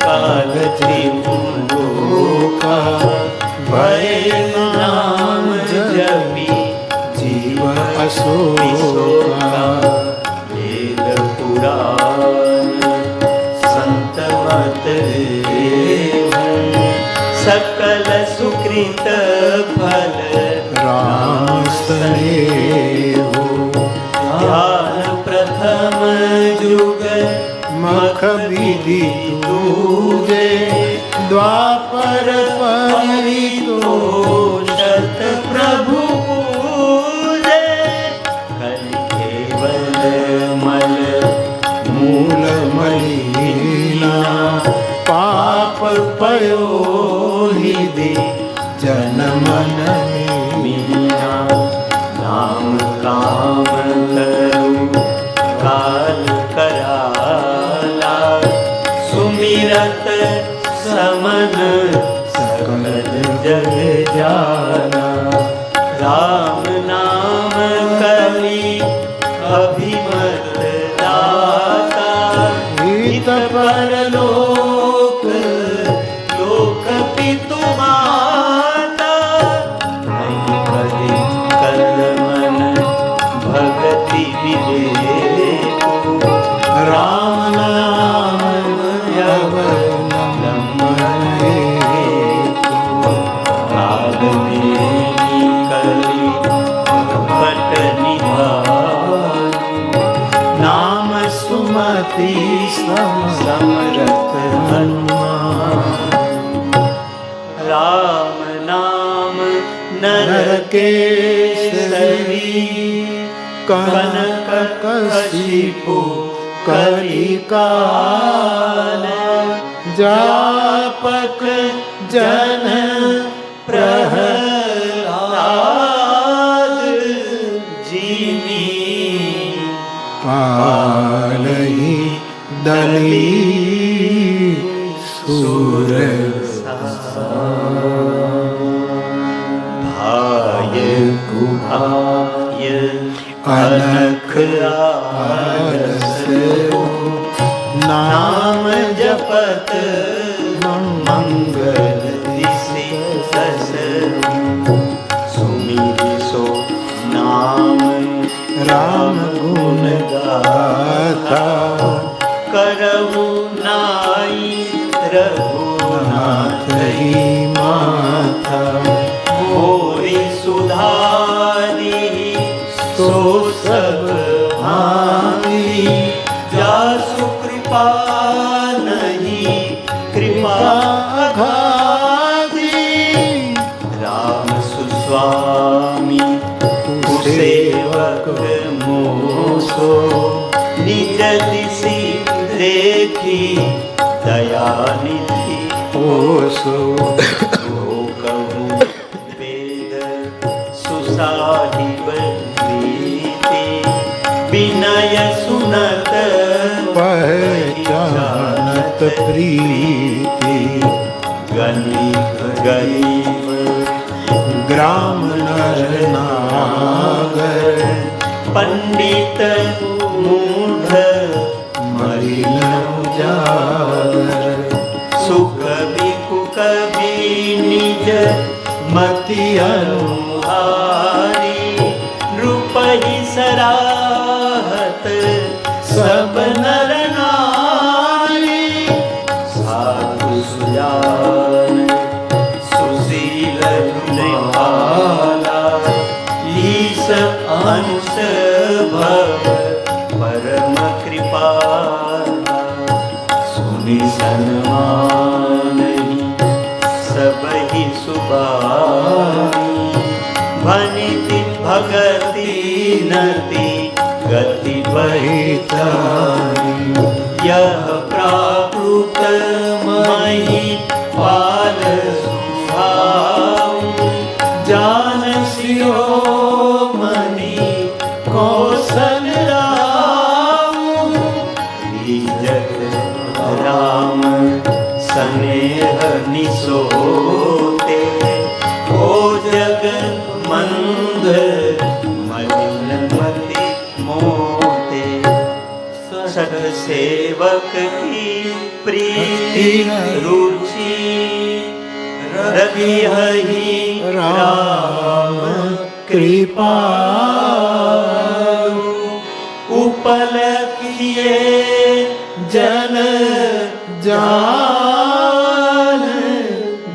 काल त्रिभुवोका भय नाम जपी जीव अशोका। वेद पुराण संत मत सकल सुकृत फल राम स्नेहो। ध्यान प्रथम जुग मख विधि दूजे द्वापर परितो शत प्रभु पूजे। कलि केवल मल मूल मलिना पाप पयो निधि जन मन मीना। नाम काम करो काल कराला सुमिरत समन सकल जग जाना। राम नाम कलि अभिमत दाता हित परलोक लोक पितु माता। नहीं कहे कल मन भगति विवेको राम नाम अवलंबन हेतु। काल में कलि कपट निभानु। नाम सुमति समरथ हनुमान। राम नाम नर नर केसरी कनक कशिपु कलिकाल। जापक जन प्रहलाद जीनी। पालहि दली सुर भाय गुभाय अनख आरस। नाम जपत मंगल दिसि सस। सुमिरि सो नाम राम गुण गाथा। करहु नाई रघुनाथ ही माथा। मोरि सुधारी सो सब भाई। जासु कृपा नहीं कृपा अघाती। राम सुस्वामी कुसेवक मोसो। निज दिसि देखी दया निधि ओसो। कहूँ वेद सुसाहिब रीति। विनय सुनत पहचानत प्रीति। गणित गरीब ग्राम नर नागर। पंडित मूढ़ मलिन उजागर। सुख बिकुक भी निज मति अनुहारी। नृपहि सराहत सब नर नारी। साधु सुजान सुशील नृपाला। ईश अंश भव परम कृपाला। सुनि सन्मानहि सबहि सुबानी। भनिति भगति नति गति हित यह प्राकृत महिपाल सुभाऊ जानसियो मणि कौशलराऊ जग राम स्नेह निसोते ओ जग मंद मलिनमति मोते सत सेवक की प्रीति रुचि रवि हहि राम कृपा उपल किए जन जान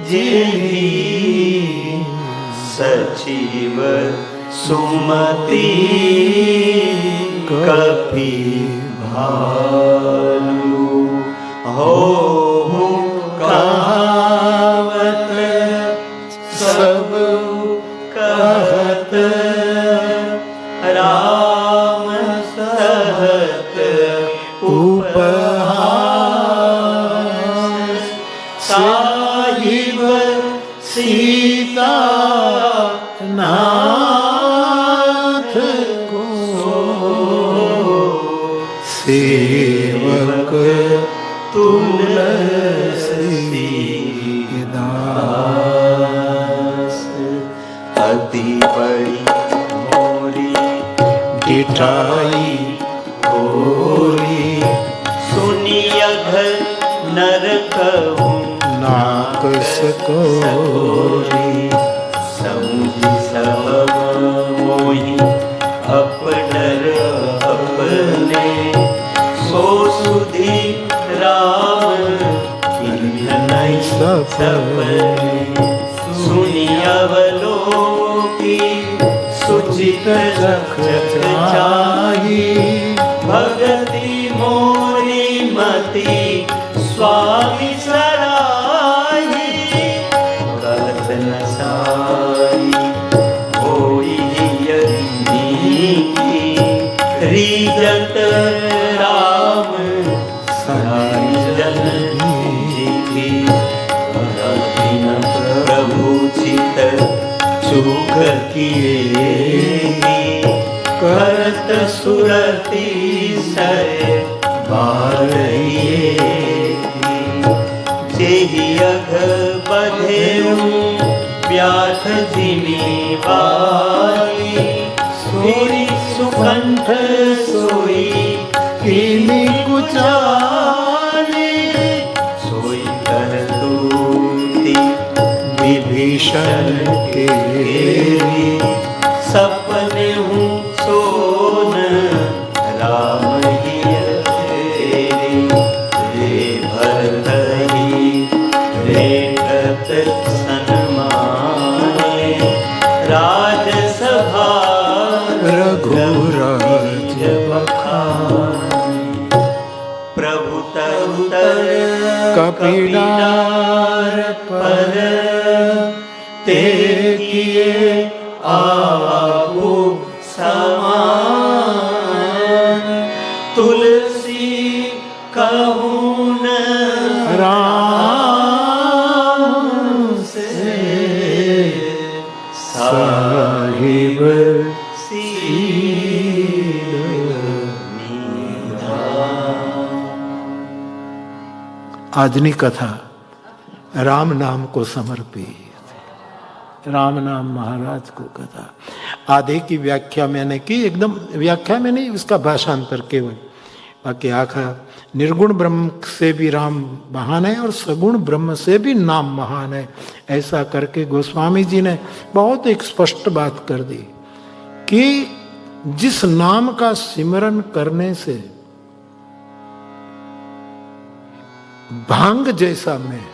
जिनी सचिव सुमति कपि भालु हो कहावत सब कहत राम सहत उपहास साहिब सीता नाथ को सेवक तुलसी दास अति बड़ी मोरी डिठाई गोरी सुनिय घर नर कहूँ नाक सकोरी समुझी सब मोहि अपनर अपने सो सुधी राम नहीं सपने सुनी अवलोकी सुचित रख चाही भगति मोरी मति स्वामी सराही गलत न साई होई यदि रीजत राम साई जन जी प्रभु चित चूक किए करत सुरति सर बारहिए जेहि अघ बधेऊ व्याध जिमी बाली सोई सुकंठ सोई कीनी कुचाली सोई कर तूती विभीषण के सपने हूँ सोन राम ही रे भरत ही रेखत सन्माने राजसभा रघुराज बखान प्रभु तर कपिलार पर ते किए आपो समान तुलसी कहूँ न राम से साहिब आजनी कथा राम नाम को समर्पित, राम नाम महाराज को कथा। आधे की व्याख्या मैंने की, एकदम व्याख्या में नहीं, उसका भाषांतर केवल। बाकी आखा निर्गुण ब्रह्म से भी राम महान है और सगुण ब्रह्म से भी नाम महान है। ऐसा करके गोस्वामी जी ने बहुत एक स्पष्ट बात कर दी कि जिस नाम का सिमरन करने से भांग जैसा मैं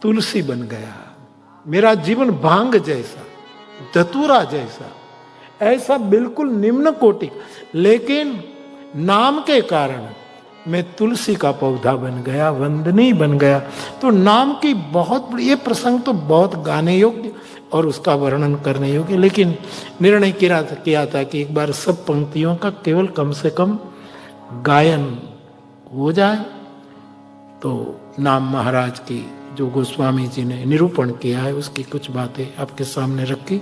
तुलसी बन गया, मेरा जीवन भांग जैसा, धतूरा जैसा, ऐसा बिल्कुल निम्न कोटि, लेकिन नाम के कारण मैं तुलसी का पौधा बन गया, वंदनीय बन गया। तो नाम की बहुत बड़ी, ये प्रसंग तो बहुत गाने योग्य, और उसका वर्णन करने योग्य, लेकिन निर्णय किया था कि एक बार सब पंक्तियों का केवल कम से कम गायन हो जाए। तो नाम महाराज की जो गोस्वामी जी ने निरूपण किया है उसकी कुछ बातें आपके सामने रखी।